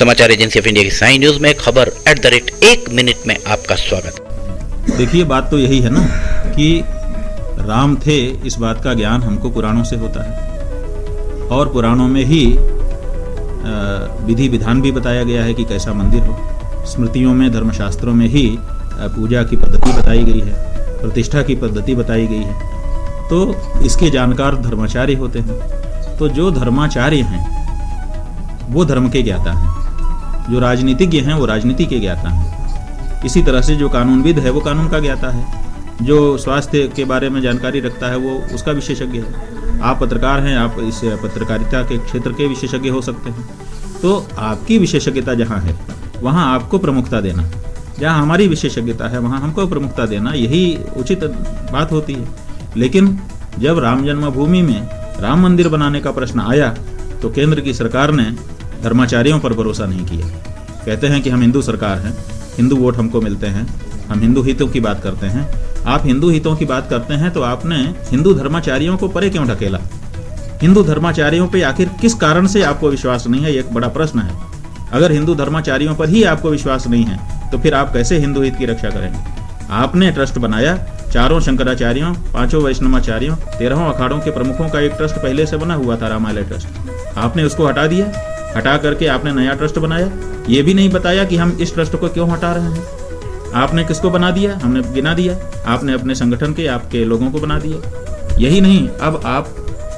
समाचार agency of India की Sai news में खबर @1 मिनट में आपका स्वागत। देखिए, बात तो यही है ना कि राम थे, इस बात का ज्ञान हमको पुराणों से होता है और पुराणों में ही विधि विधान भी बताया गया है कि कैसा मंदिर हो। स्मृतियों में, धर्मशास्त्रों में ही पूजा की पद्धति बताई गई है, प्रतिष्ठा की पद्धति बताई गई है। तो इसके जानकार धर्माचार्य होते हैं। तो जो धर्माचार्य हैं वो धर्म के ज्ञाता हैं, जो राजनीतिज्ञ हैं वो राजनीति के ज्ञाता हैं। इसी तरह से जो कानूनविद है वो कानून का ज्ञाता है, जो स्वास्थ्य के बारे में जानकारी रखता है वो उसका विशेषज्ञ है। आप पत्रकार हैं, आप इस पत्रकारिता के क्षेत्र के विशेषज्ञ हो सकते हैं। तो आपकी विशेषज्ञता जहाँ है वहाँ आपको प्रमुखता देना, जहाँ हमारी विशेषज्ञता है वहाँ हमको प्रमुखता देना, यही उचित बात होती है। लेकिन जब राम जन्मभूमि में राम मंदिर बनाने का प्रश्न आया तो केंद्र की सरकार ने धर्माचार्यों पर भरोसा नहीं किया। कहते हैं कि हम हिंदू सरकार हैं, हिंदू वोट हमको मिलते हैं, हम हिंदू हितों की बात करते हैं। आप हिंदू हितों की बात करते हैं तो आपने हिंदू धर्माचार्यों को परे क्यों ढकेला? हिंदू धर्माचार्यों पे आखिर किस कारण से आपको विश्वास नहीं है, ये एक बड़ा प्रश्न है। अगर हिंदू धर्माचार्यों पर ही आपको विश्वास नहीं है तो फिर आप कैसे हिंदू हित की रक्षा करेंगे? आपने ट्रस्ट बनाया, 4 शंकराचार्यों, 5 वैष्णवाचार्यों, 13 अखाड़ों के प्रमुखों का एक ट्रस्ट पहले से बना हुआ था, रामालय ट्रस्ट। आपने उसको हटा दिया, हटा करके आपने नया ट्रस्ट बनाया। ये भी नहीं बताया कि हम इस ट्रस्ट को क्यों हटा रहे हैं। आपने किसको बना दिया? हमने गिना दिया। आपने अपने संगठन के, आपके लोगों को बना दिया। यही नहीं, अब आप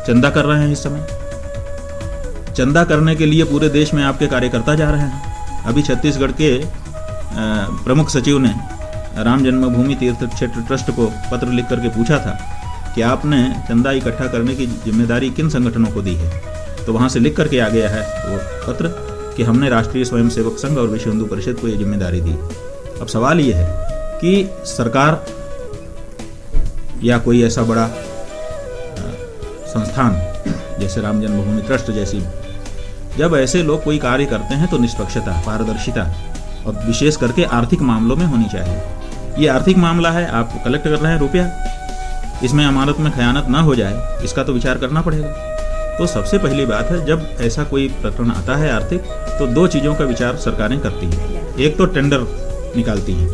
चंदा कर रहे हैं। इस समय चंदा करने के लिए पूरे देश में आपके कार्यकर्ता जा रहे हैं। अभी छत्तीसगढ़ के प्रमुख सचिव ने राम जन्मभूमि तीर्थ क्षेत्र ट्रस्ट को पत्र लिख करके पूछा था कि आपने चंदा इकट्ठा करने की जिम्मेदारी किन संगठनों को दी है। तो वहाँ से लिख करके आ गया है वो पत्र कि हमने राष्ट्रीय स्वयंसेवक संघ और विश्व हिंदू परिषद को ये जिम्मेदारी दी। अब सवाल ये है कि सरकार या कोई ऐसा बड़ा संस्थान जैसे राम जन्मभूमि ट्रस्ट जैसी, जब ऐसे लोग कोई कार्य करते हैं तो निष्पक्षता, पारदर्शिता और विशेष करके आर्थिक मामलों में होनी चाहिए। ये आर्थिक मामला है, आप कलेक्ट कर रहे हैं रुपया, इसमें अमानत में खयानत ना हो जाए, इसका तो विचार करना पड़ेगा। तो सबसे पहली बात है, जब ऐसा कोई प्रकरण आता है आर्थिक, तो 2 चीज़ों का विचार सरकारें करती हैं। एक तो टेंडर निकालती हैं,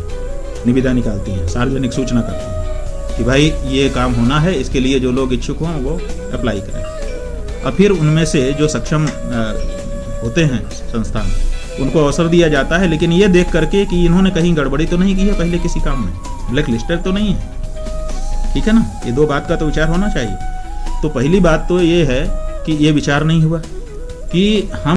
निविदा निकालती हैं, सार्वजनिक सूचना करती हैं कि भाई ये काम होना है, इसके लिए जो लोग इच्छुक हों वो अप्लाई करें। और फिर उनमें से जो सक्षम होते हैं संस्थान, उनको अवसर दिया जाता है, लेकिन ये देख करके कि इन्होंने कहीं गड़बड़ी तो नहीं की है पहले किसी काम में, ब्लैक लिस्टेड तो नहीं है। ठीक है ना, ये 2 बात का तो विचार होना चाहिए। तो पहली बात तो ये है कि ये विचार नहीं हुआ कि हम